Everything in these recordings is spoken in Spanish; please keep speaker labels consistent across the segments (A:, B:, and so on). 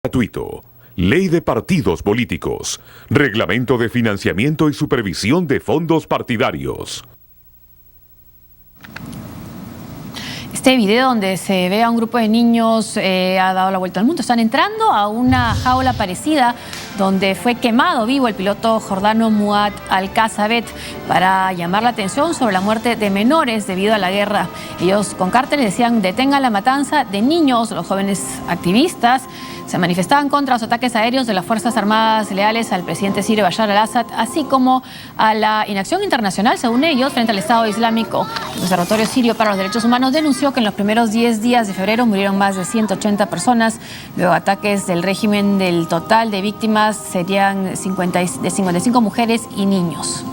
A: Gratuito. Ley de partidos políticos. Reglamento de financiamiento y supervisión de fondos partidarios.
B: Este video donde se ve a un grupo de niños ha dado la vuelta al mundo. Están entrando a una jaula parecida donde fue quemado vivo el piloto jordano Muad Al-Qasabet para llamar la atención sobre la muerte de menores debido a la guerra. Ellos con cárteles decían: detengan la matanza de niños. Los jóvenes activistas se manifestaban contra los ataques aéreos de las Fuerzas Armadas leales al presidente sirio Bashar al-Assad, así como a la inacción internacional, según ellos, frente al Estado Islámico. El Observatorio Sirio para los Derechos Humanos denunció que en los primeros 10 días de febrero murieron más de 180 personas. Luego ataques del régimen, del total de víctimas serían de 55 mujeres y niños.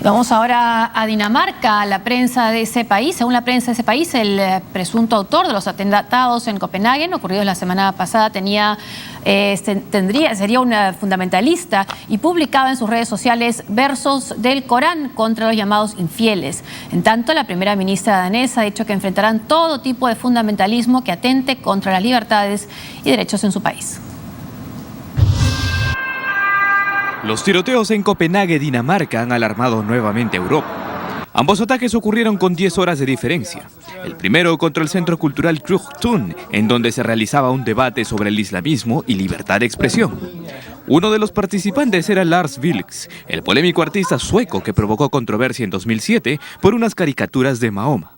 B: Vamos ahora a Dinamarca, la prensa de ese país. Según la prensa de ese país, el presunto autor de los atentados en Copenhague, ocurridos la semana pasada, sería un fundamentalista y publicaba en sus redes sociales versos del Corán contra los llamados infieles. En tanto, la primera ministra danesa ha dicho que enfrentarán todo tipo de fundamentalismo que atente contra las libertades y derechos en su país.
C: Los tiroteos en Copenhague, Dinamarca, han alarmado nuevamente a Europa. Ambos ataques ocurrieron con 10 horas de diferencia. El primero contra el Centro Cultural Krugtun, en donde se realizaba un debate sobre el islamismo y libertad de expresión. Uno de los participantes era Lars Vilks, el polémico artista sueco que provocó controversia en 2007 por unas caricaturas de Mahoma.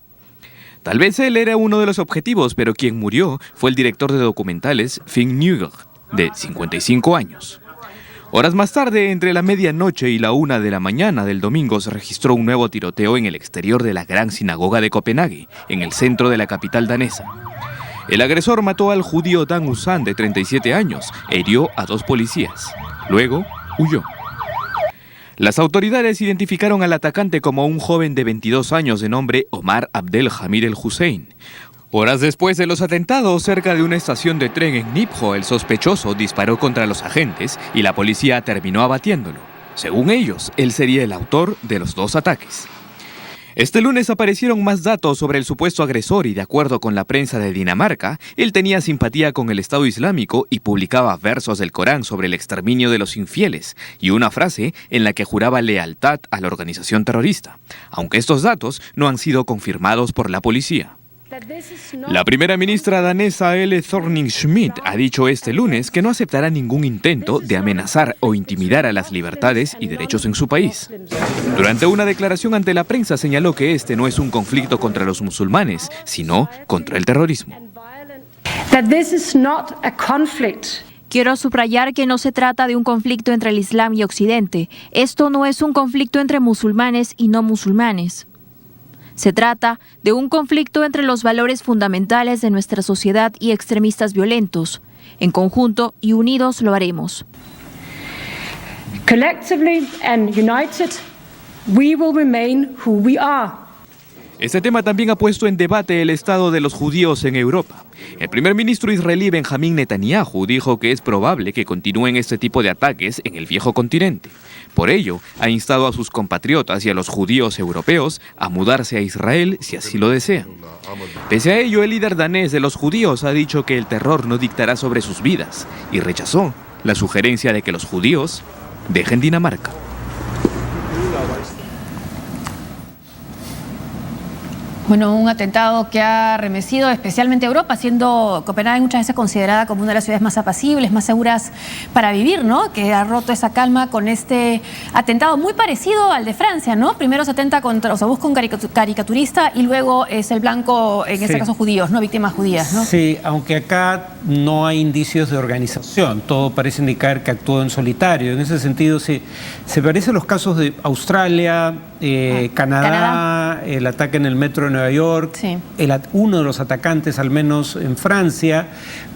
C: Tal vez él era uno de los objetivos, pero quien murió fue el director de documentales Finn Nygård, de 55 años. Horas más tarde, entre la medianoche y la 1 de la mañana del domingo, se registró un nuevo tiroteo en el exterior de la gran sinagoga de Copenhague, en el centro de la capital danesa. El agresor mató al judío Dan Uzan, de 37 años, e hirió a 2 policías. Luego, huyó. Las autoridades identificaron al atacante como un joven de 22 años de nombre Omar Abdel Hamid El Hussein. Horas después de los atentados, cerca de una estación de tren en Nipho, el sospechoso disparó contra los agentes y la policía terminó abatiéndolo. Según ellos, él sería el autor de los 2 ataques. Este lunes aparecieron más datos sobre el supuesto agresor y, de acuerdo con la prensa de Dinamarca, él tenía simpatía con el Estado Islámico y publicaba versos del Corán sobre el exterminio de los infieles y una frase en la que juraba lealtad a la organización terrorista, aunque estos datos no han sido confirmados por la policía. La primera ministra danesa Helle Thorning-Schmidt ha dicho este lunes que no aceptará ningún intento de amenazar o intimidar a las libertades y derechos en su país. Durante una declaración ante la prensa señaló que este no es un conflicto contra los musulmanes, sino contra el terrorismo.
D: Quiero subrayar que no se trata de un conflicto entre el Islam y Occidente. Esto no es un conflicto entre musulmanes y no musulmanes. Se trata de un conflicto entre los valores fundamentales de nuestra sociedad y extremistas violentos. En conjunto y unidos lo haremos.
E: Collectively and united, we will remain who we are.
C: Este tema también ha puesto en debate el estado de los judíos en Europa. El primer ministro israelí Benjamín Netanyahu dijo que es probable que continúen este tipo de ataques en el viejo continente. Por ello, ha instado a sus compatriotas y a los judíos europeos a mudarse a Israel si así lo desean. Pese a ello, el líder danés de los judíos ha dicho que el terror no dictará sobre sus vidas y rechazó la sugerencia de que los judíos dejen Dinamarca.
B: Bueno, un atentado que ha remecido especialmente a Europa, siendo Copenhague muchas veces considerada como una de las ciudades más apacibles, más seguras para vivir, ¿no? Que ha roto esa calma con este atentado muy parecido al de Francia, ¿no? Primero se atenta contra, o sea, busca un caricaturista y luego es el blanco, en este caso judíos, ¿no? Víctimas judías, ¿no?
F: Sí, aunque acá no hay indicios de organización, todo parece indicar que actuó en solitario. En ese sentido, sí, se parecen los casos de Australia, Canadá, el ataque en el metro de Nueva York, sí. Uno de los atacantes al menos en Francia,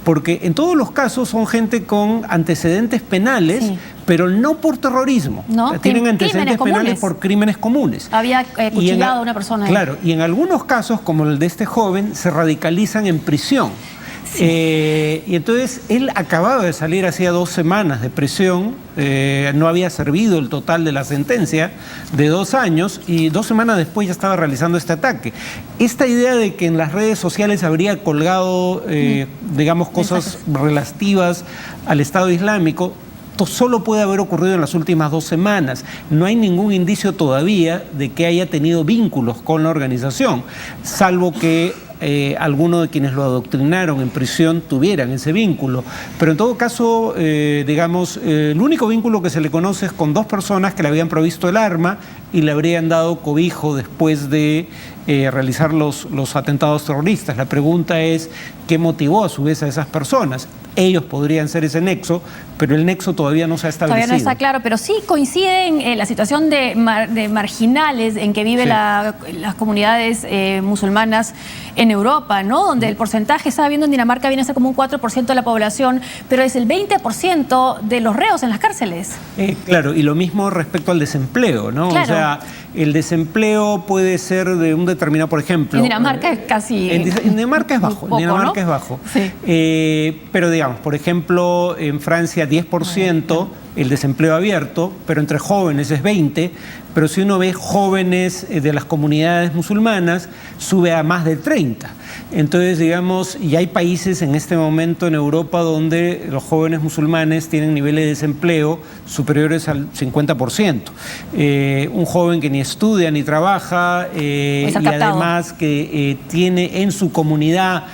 F: porque en todos los casos son gente con antecedentes penales, sí, pero no por terrorismo. No, tienen antecedentes penales por crímenes comunes.
B: Había cuchillado a una persona.
F: Claro, y en algunos casos, como el de este joven, se radicalizan en prisión.
B: Sí.
F: Y entonces él acababa de salir hacía 2 semanas de prisión, no había servido el total de la sentencia de 2 años y 2 semanas después ya estaba realizando este ataque. Esta idea de que en las redes sociales habría colgado, digamos, cosas relativas al Estado Islámico, solo puede haber ocurrido en las últimas 2 semanas. No hay ningún indicio todavía de que haya tenido vínculos con la organización, salvo que algunos de quienes lo adoctrinaron en prisión tuvieran ese vínculo. Pero en todo caso, digamos, el único vínculo que se le conoce es con 2 personas que le habían provisto el arma y le habrían dado cobijo después de realizar los atentados terroristas. La pregunta es, ¿qué motivó a su vez a esas personas? Ellos podrían ser ese nexo, pero el nexo todavía no se ha establecido.
B: Todavía no está claro, pero sí coinciden en la situación de marginales en que viven las comunidades musulmanas en Europa, ¿no? Donde el porcentaje, estaba viendo en Dinamarca, viene a ser como un 4% de la población, pero es el 20% de los reos en las cárceles.
F: Claro, y lo mismo respecto al desempleo, ¿no?
B: Claro.
F: O sea, el desempleo puede ser de un determinado, por ejemplo...
B: En Dinamarca es casi...
F: En Dinamarca es bajo,
B: poco,
F: Dinamarca
B: ¿no?
F: es bajo.
B: Sí.
F: Pero digamos, por ejemplo, en Francia 10% el desempleo abierto, pero entre jóvenes es 20%, pero si uno ve jóvenes de las comunidades musulmanas, sube a más de 30%. Entonces, digamos, y hay países en este momento en Europa donde los jóvenes musulmanes tienen niveles de desempleo superiores al 50%. Un joven que ni estudia ni trabaja y además que tiene en su comunidad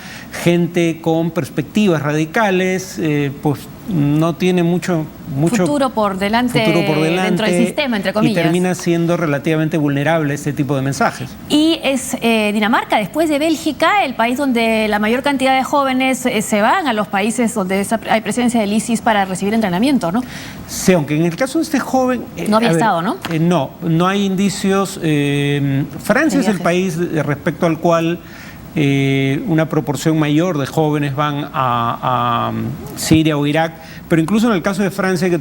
F: gente con perspectivas radicales, pues no tiene mucho
B: futuro por delante dentro del sistema, entre comillas.
F: Y termina siendo relativamente vulnerable a este tipo de mensajes.
B: Y es Dinamarca, después de Bélgica, el país donde la mayor cantidad de jóvenes se van a los países donde hay presencia del ISIS para recibir entrenamiento, ¿no?
F: Sí, aunque en el caso de este joven...
B: no había estado, ¿no?
F: No hay indicios. Francia es el país respecto al cual... una proporción mayor de jóvenes van a Siria o Irak, pero incluso en el caso de Francia hay que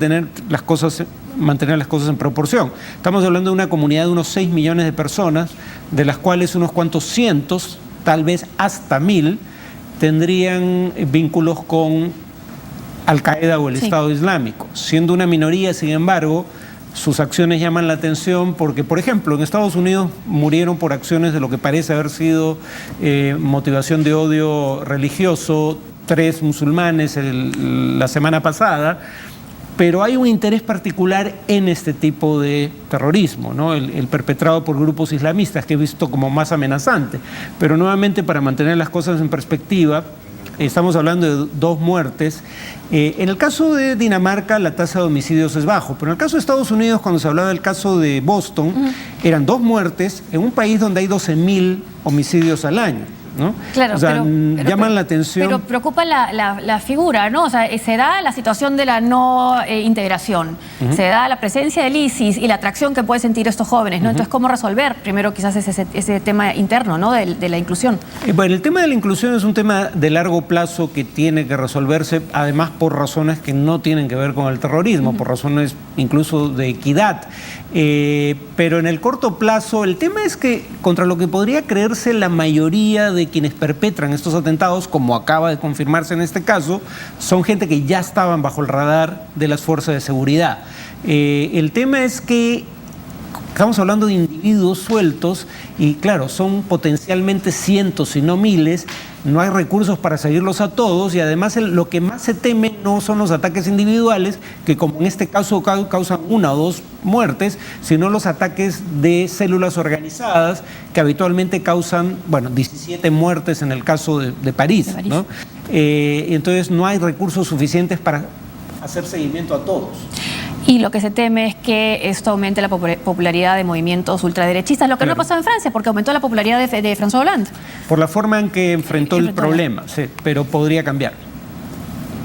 F: mantener las cosas en proporción. Estamos hablando de una comunidad de unos 6 millones de personas, de las cuales unos cuantos cientos, tal vez hasta 1000, tendrían vínculos con Al-Qaeda o el Estado Islámico. Siendo una minoría, sin embargo, sus acciones llaman la atención porque, por ejemplo, en Estados Unidos murieron por acciones de lo que parece haber sido motivación de odio religioso 3 musulmanes la semana pasada, pero hay un interés particular en este tipo de terrorismo, ¿no? El perpetrado por grupos islamistas, que he visto como más amenazante. Pero nuevamente, para mantener las cosas en perspectiva, estamos hablando de 2 muertes. En el caso de Dinamarca la tasa de homicidios es bajo, pero en el caso de Estados Unidos, cuando se hablaba del caso de Boston, eran 2 muertes en un país donde hay 12.000 homicidios al año, ¿no?
B: Claro,
F: o sea, llaman la atención.
B: Pero preocupa la figura, ¿no? O sea, se da la situación de la no integración, se da la presencia del ISIS y la atracción que pueden sentir estos jóvenes, ¿no? Entonces, ¿cómo resolver primero quizás ese tema interno, ¿no? de la inclusión?
F: Bueno, el tema de la inclusión es un tema de largo plazo que tiene que resolverse, además por razones que no tienen que ver con el terrorismo, por razones incluso de equidad. Pero en el corto plazo, el tema es que contra lo que podría creerse la mayoría de quienes perpetran estos atentados, como acaba de confirmarse en este caso, son gente que ya estaban bajo el radar de las fuerzas de seguridad. El tema es que estamos hablando de individuos sueltos y claro, son potencialmente cientos, si no miles. No hay recursos para seguirlos a todos y además lo que más se teme no son los ataques individuales, que como en este caso causan 1 o 2 muertes, sino los ataques de células organizadas que habitualmente causan, 17 muertes en el caso de París, ¿no? Entonces no hay recursos suficientes para hacer seguimiento a todos.
B: Y lo que se teme es que esto aumente la popularidad de movimientos ultraderechistas, lo que no ha pasado en Francia, porque aumentó la popularidad de François Hollande. Por la forma en que enfrentó el problema, sí, pero podría cambiar.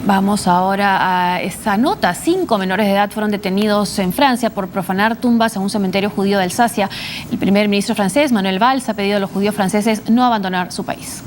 B: Vamos ahora a esta nota. 5 menores de edad fueron detenidos en Francia por profanar tumbas en un cementerio judío de Alsacia. El primer ministro francés, Manuel Valls, ha pedido a los judíos franceses no abandonar su país.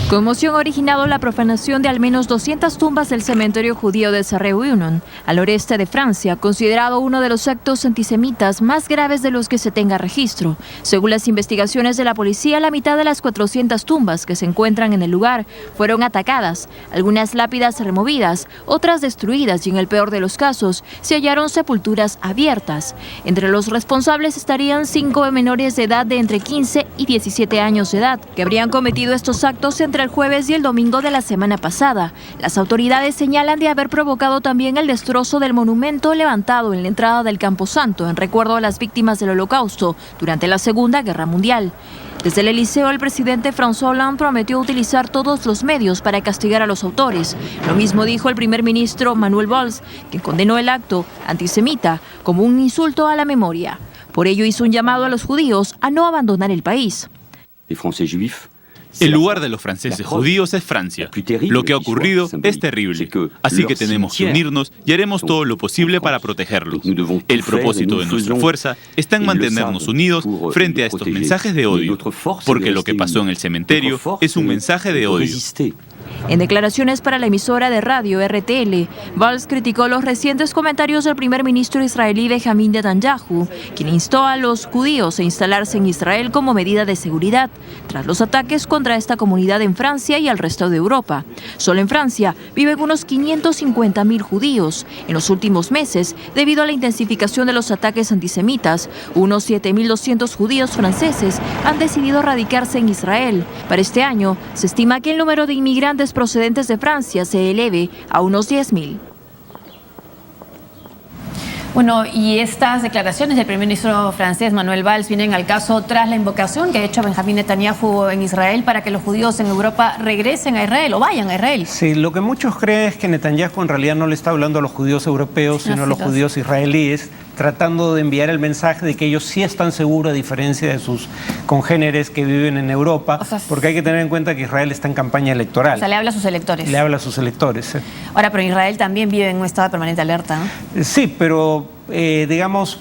D: Conmoción ha originado la profanación de al menos 200 tumbas del cementerio judío de Sarre-Union, al oeste de Francia, considerado uno de los actos antisemitas más graves de los que se tenga registro. Según las investigaciones de la policía, la mitad de las 400 tumbas que se encuentran en el lugar fueron atacadas, algunas lápidas removidas, otras destruidas y en el peor de los casos se hallaron sepulturas abiertas. Entre los responsables estarían 5 menores de edad de entre 15 y 17 años de edad, que habrían cometido estos actos entre el jueves y el domingo de la semana pasada. Las autoridades señalan de haber provocado también el destrozo del monumento levantado en la entrada del Camposanto en recuerdo a las víctimas del Holocausto durante la Segunda Guerra Mundial. Desde el Eliseo, el presidente François Hollande prometió utilizar todos los medios para castigar a los autores. Lo mismo dijo el primer ministro Manuel Valls, quien condenó el acto antisemita como un insulto a la memoria. Por ello hizo un llamado a los judíos a no abandonar el país.
G: El lugar de los franceses judíos es Francia. Lo que ha ocurrido es terrible. Así que tenemos que unirnos y haremos todo lo posible para protegerlos. El propósito de nuestra fuerza está en mantenernos unidos frente a estos mensajes de odio, porque lo que pasó en el cementerio es un mensaje de odio.
D: En declaraciones para la emisora de radio RTL, Valls criticó los recientes comentarios del primer ministro israelí Benjamin Netanyahu, quien instó a los judíos a instalarse en Israel como medida de seguridad, tras los ataques contra esta comunidad en Francia y al resto de Europa. Solo en Francia viven unos 550.000 judíos. En los últimos meses, debido a la intensificación de los ataques antisemitas, unos 7.200 judíos franceses han decidido radicarse en Israel. Para este año, se estima que el número de inmigrantes procedentes de Francia se eleve a unos 10.000.
B: Bueno, y estas declaraciones del primer ministro francés Manuel Valls vienen al caso tras la invocación que ha hecho Benjamin Netanyahu en Israel para que los judíos en Europa regresen a Israel o vayan a Israel.
F: Sí, lo que muchos creen es que Netanyahu en realidad no le está hablando a los judíos europeos, sino a los judíos israelíes, tratando de enviar el mensaje de que ellos sí están seguros, a diferencia de sus congéneres que viven en Europa, porque hay que tener en cuenta que Israel está en campaña electoral.
B: O sea, le habla a sus electores.
F: Le habla a sus electores.
B: Ahora, pero Israel también vive en un estado de permanente alerta, ¿no?
F: Sí, pero digamos,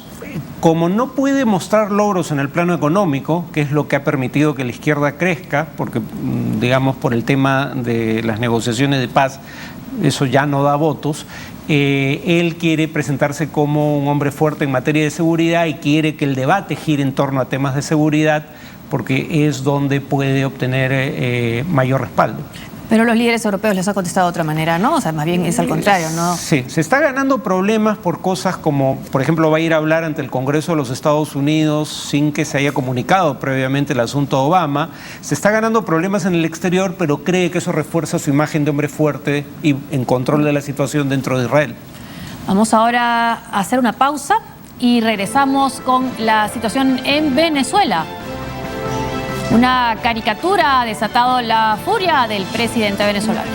F: como no puede mostrar logros en el plano económico, que es lo que ha permitido que la izquierda crezca, porque digamos por el tema de las negociaciones de paz, eso ya no da votos, él quiere presentarse como un hombre fuerte en materia de seguridad y quiere que el debate gire en torno a temas de seguridad, porque es donde puede obtener mayor respaldo.
B: Pero los líderes europeos les han contestado de otra manera, ¿no? O sea, más bien es al contrario, ¿no?
F: Sí, se está ganando problemas por cosas como, por ejemplo, va a ir a hablar ante el Congreso de los Estados Unidos sin que se haya comunicado previamente el asunto a Obama. Se está ganando problemas en el exterior, pero cree que eso refuerza su imagen de hombre fuerte y en control de la situación dentro de Israel.
B: Vamos ahora a hacer una pausa y regresamos con la situación en Venezuela. Una caricatura ha desatado la furia del presidente venezolano.